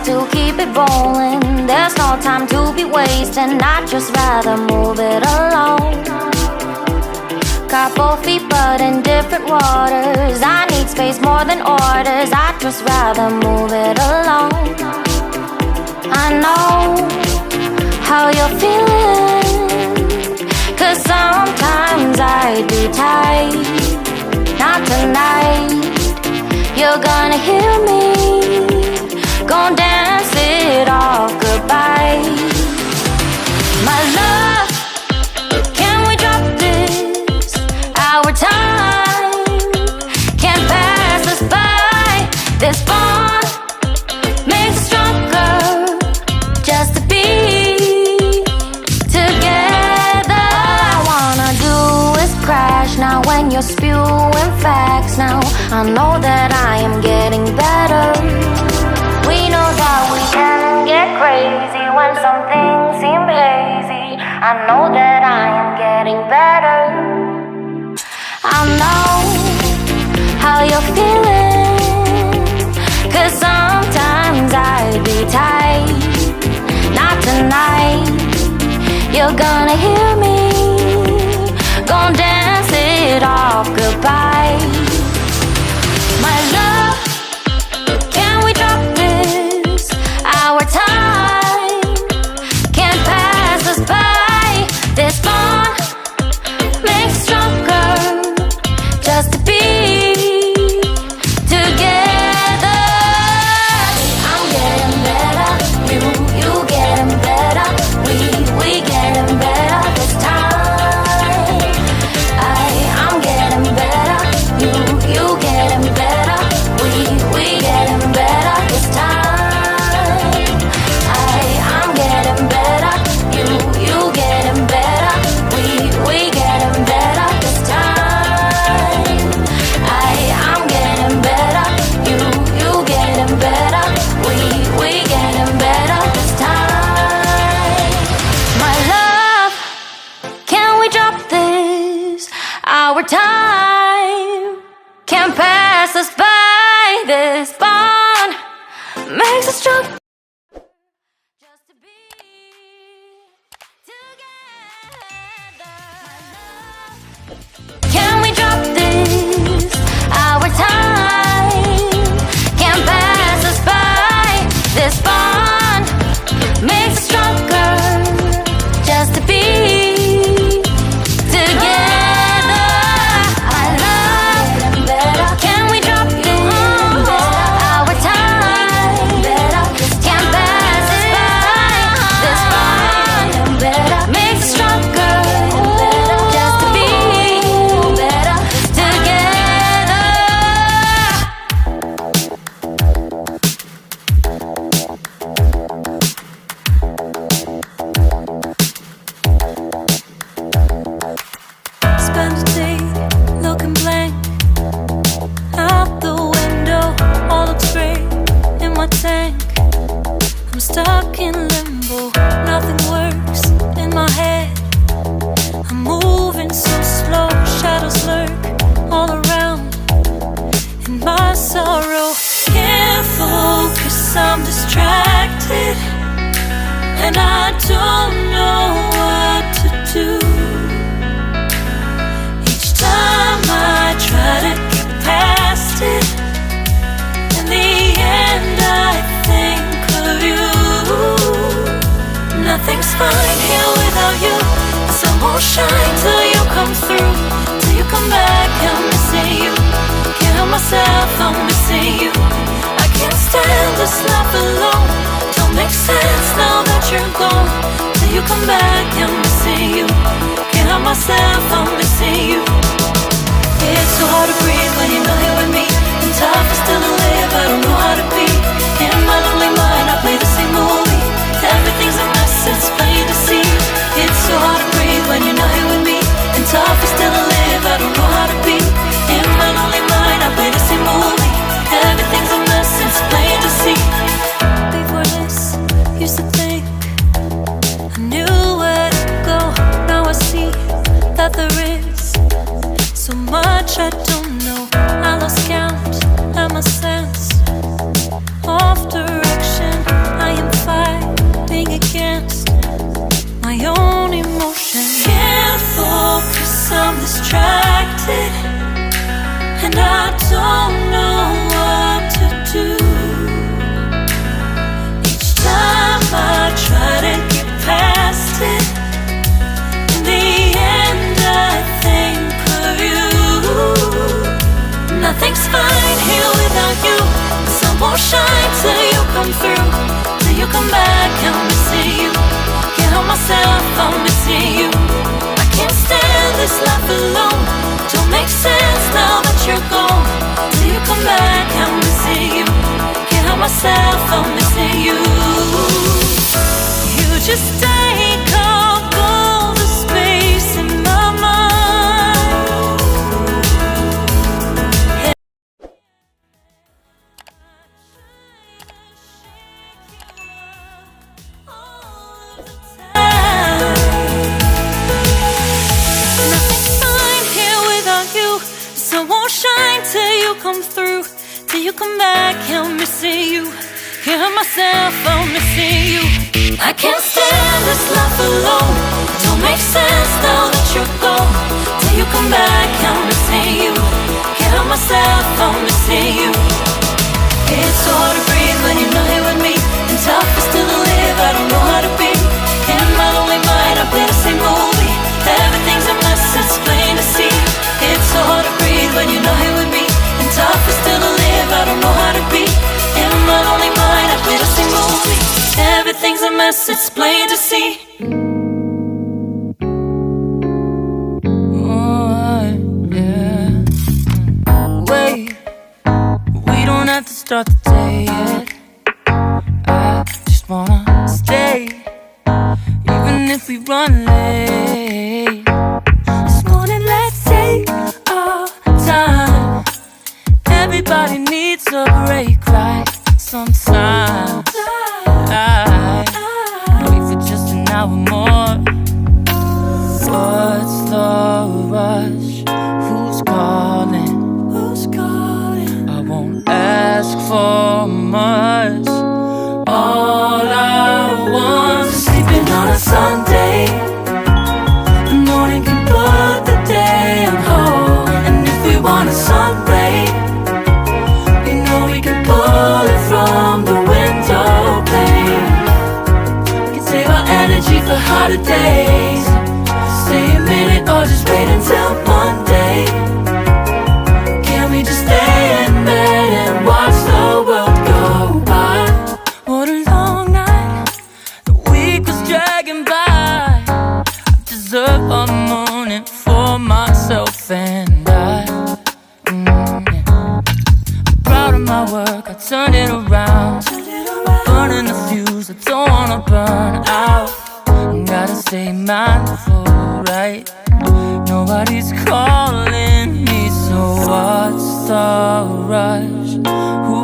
To keep it rolling, there's no time to be wasting. I'd just rather move it along. Got both feet but in different waters. I need space more than orders. I'd just rather move it along. I know how you're feeling, 'cause sometimes I do tight. Not tonight, you're gonna hear me. Gon' dance it off goodbye. My love, can we drop this? Our time can't pass us by. This bond makes us stronger just to be together. All I wanna do is crash now when you're spewing facts. Now I know that I am getting better. We know that we can get crazy when some things seem hazy. I know that I am getting better. I know how you're feeling, 'cause sometimes I be tight. Not tonight, you're gonna hear me. Gon' dance it off goodbye. My love, can we drop this? Our time can't pass us by. This bond makes us stronger just to be together. I'm getting better, you getting better. We getting better this time. I'm getting better, you getting better. We getting better this time. I'm getting better, you getting better. We getting better this time. I'm getting better, you getting better. We getting better this time. My love, can we drop this? Our time can't pass us by. This bond makes us strong just to be together. Can we drop this? Our time can't pass us by. This bond makes us stronger just to be together. I love better. Can we drop this? Our time can't pass us by. This bond makes us stronger just to be stuck in limbo. Nothing works in my head. I'm moving so slow. Shadows lurk all around in my sorrow. Can't focus, I'm distracted, and I don't know what to do. Each time I try to get past it, in the end I think of you. Nothing's fine here without you. The sun won't shine till you come through. Till you come back, I'm missing you. Can't help myself, I'm missing you. I can't stand this life alone. Don't make sense now that you're gone. Till you come back, I'm missing you. Can't help myself, I'm missing you. It's so hard to breathe when you're not here with me. And tough is still to live, I don't know how to be. In my lonely mind, I play the same movie. Everything's a mess, it's plain to see. It's so hard to breathe when you're not here with me. And tough is still to live, I don't know how to be. In my lonely mind, I play the same movie. Everything's a mess, it's plain to see. Before this, used to think I knew where to go. Now I see that there is so much I don't know. I lost count and my sense of direction. I am fighting against my own emotion. Can't focus, I'm distracted, and I don't know what to do. Each time I try to get past it, in the end I think of you. Nothing's fine here without you. The sun won't shine till you come through. Till you come back, I'm missing you. Can't help myself, I'm missing you. I can't stand this life alone. Don't make sense now that you're gone. Till you come back, I'm missing you. Can't help myself, I'm missing you. You just take up all the space in my mind. Nothing's fine here without you. The sun won't shine till you come through. Till you come back, I'm missing you. Can't help myself, I'm missing you. I can't stand this life alone. Don't make sense now that you're gone. Till you come back, I'm missing you. Can't help myself, I'm missing you. It's so hard to breathe when you're not here with me. And tough is still to live, I don't know how to be. In my lonely mind, I play the same movie. Everything's a mess, it's plain to see. It's so hard to breathe when you're not here with me. And tough is still to live, I don't know how to be. In my lonely mind, I play the same movie. Everything's a mess, it's plain to see. Oh, yeah. Wait, we don't have to start the day yet. I just wanna stay, even if we run late. This morning, let's take our time. Everybody needs a break, right? Sometimes I wait for just an hour more. What's the rush? Who's calling? Who's calling? I won't ask for much. All I want is sleeping on a Sunday. The morning can put the day on hold. And if we want a sun ray, we know we can pull it from the window pane. We can save our energy for harder days. Stay a minute or just wait until Monday. Can we just stay in bed and watch the world go by? What a long night, the week was dragging by. I deserve a morning for myself and I. I'm proud of my work, I turned it around. I'm burning the fuse, I don't wanna burn out. Gotta stay mindful, right? Nobody's calling me, so what's the rush? Who